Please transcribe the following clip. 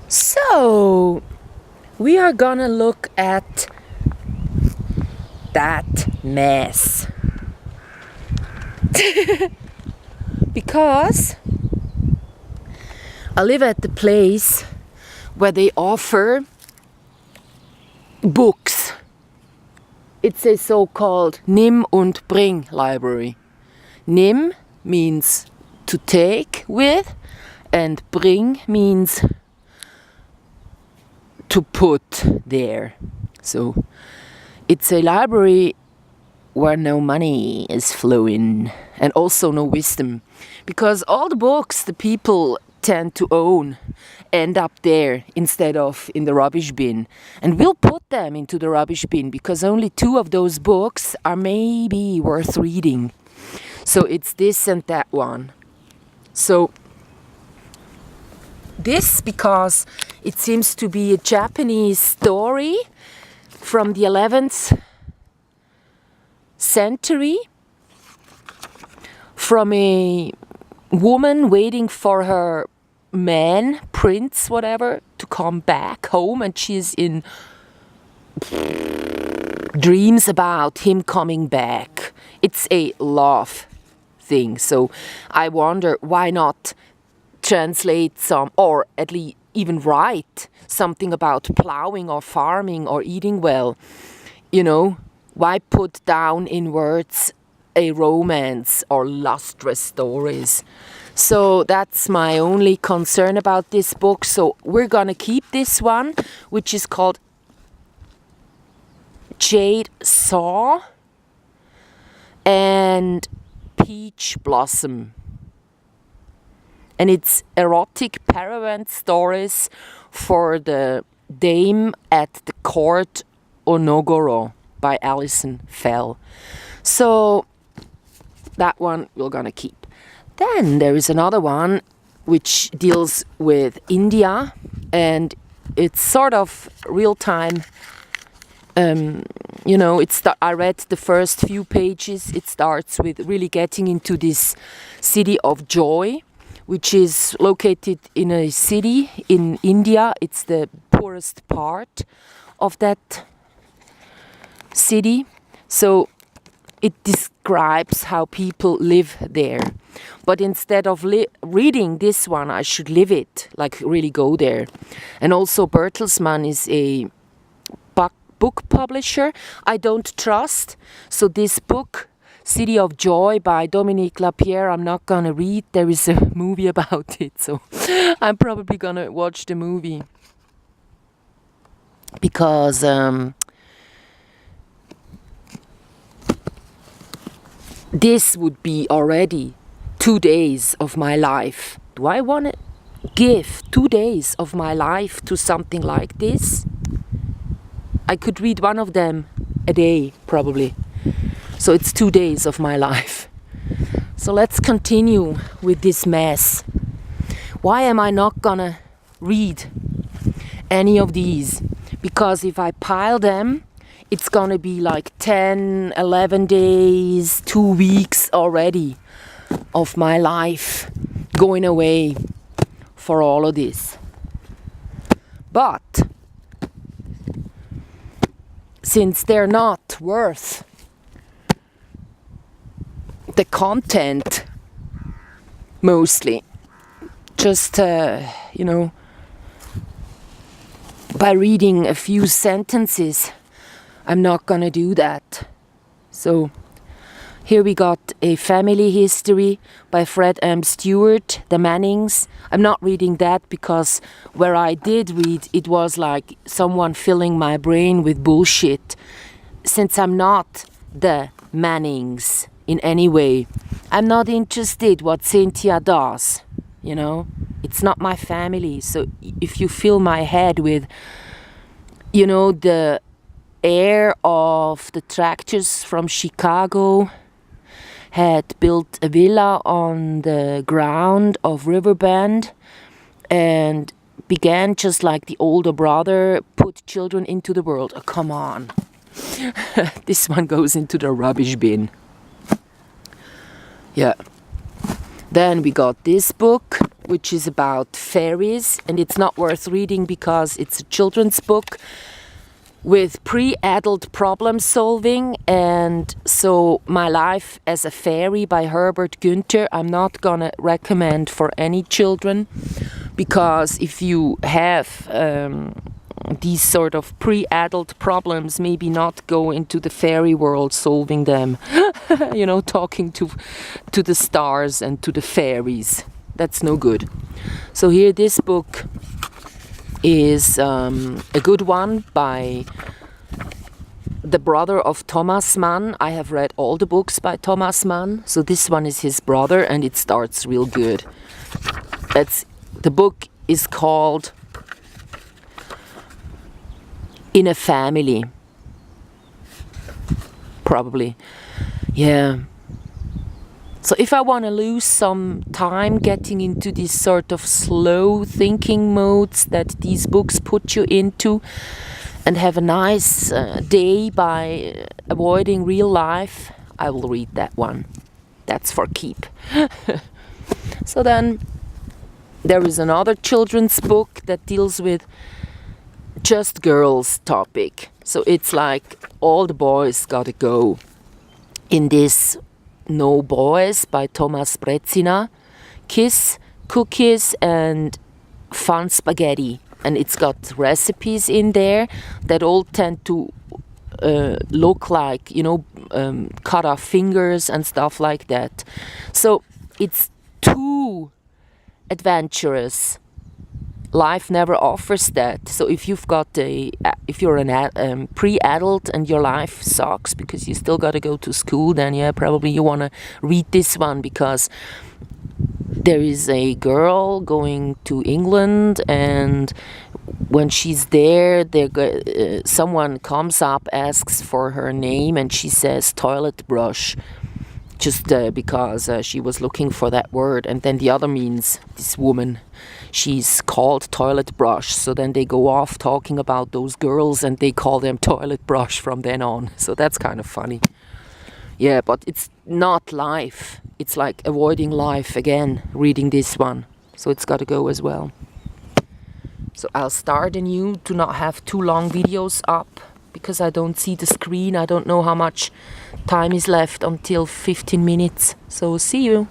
So, we are gonna look at that mess. Because I live at the place where they offer books. It's a so-called Nimm und Bring library. Nimm means to take with, and bring means to put there. So it's a library where no money is flowing and also no wisdom, because all the books the people tend to own end up there instead of in the rubbish bin, and we'll put them into the rubbish bin because only 2 of those books are maybe worth reading. So it's this and that one. So this, because it seems to be a Japanese story from the 11th century, from a woman waiting for her man, prince, whatever, to come back home, and she's in dreams about him coming back. It's a love thing, so I wonder why not translate some, or at least even write something about plowing or farming or eating well. You know, why put down in words a romance or lustrous stories? So that's my only concern about this book. So we're gonna keep this one, which is called Jadeschwert and Peach Blossom. And it's erotic paravent stories for the Dame at the Court Onogoro by Alison Fell. So that one we're gonna keep. Then there is another one which deals with India, and it's sort of real time. I read the first few pages. It starts with really getting into this city of joy, which is located in a city in India. It's the poorest part of that city. So it describes how people live there. But instead of reading this one, I should live it, like really go there. And also Bertelsmann is a book publisher I don't trust. So this book, City of Joy by Dominique Lapierre, I'm not gonna read. There is a movie about it, so I'm probably gonna watch the movie. Because this would be already 2 days of my life. Do I want to give 2 days of my life to something like this? I could read one of them a day, probably. So it's 2 days of my life. So let's continue with this mess. Why am I not gonna read any of these? Because if I pile them, it's gonna be like 10, 11 days, 2 weeks already of my life going away for all of this. But since they're not worth the content, mostly, just, by reading a few sentences, I'm not gonna do that. So here we got a family history by Fred M. Stewart, The Mannings. I'm not reading that because where I did read, it was like someone filling my brain with bullshit. Since I'm not the Mannings in any way, I'm not interested what Cynthia does, It's not my family. So if you fill my head with, the heir of the tractors from Chicago had built a villa on the ground of Riverbend and began just like the older brother, put children into the world. Oh, come on. This one goes into the rubbish bin. Yeah. Then we got this book, which is about fairies, and it's not worth reading because it's a children's book with pre-adult problem solving. And so My Life as a Fairy by Herbert Günther, I'm not gonna recommend for any children, because if you have these sort of pre-adult problems, maybe not go into the fairy world solving them. You know, talking to the stars and to the fairies. That's no good. So here, this book is a good one by the brother of Thomas Mann. I have read all the books by Thomas Mann, so this one is his brother, and it starts real good. The book is called In a Family. Probably. Yeah. So if I want to lose some time getting into these sort of slow thinking modes that these books put you into, and have a nice day by avoiding real life, I will read that one. That's for keep. So then there is another children's book that deals with just girls topic. So it's like all the boys gotta go. In this No Boys by Thomas Brezina, Kiss, Cookies and Fun Spaghetti. And it's got recipes in there that all tend to look like, you know, cut off fingers and stuff like that. So it's too adventurous. Life never offers that. So if if you're an pre-adult and your life sucks because you still got to go to school, then yeah, probably you want to read this one, because there is a girl going to England, and when she's there, someone comes up, asks for her name, and she says toilet brush, just because she was looking for that word. And then the other means this woman, she's called toilet brush. So then they go off talking about those girls, and they call them toilet brush from then on. So that's kind of funny. Yeah, but it's not life. It's like avoiding life again, reading this one. So it's got to go as well. So I'll start anew to not have too long videos up, because I don't see the screen. I don't know how much time is left until 15 minutes. So see you.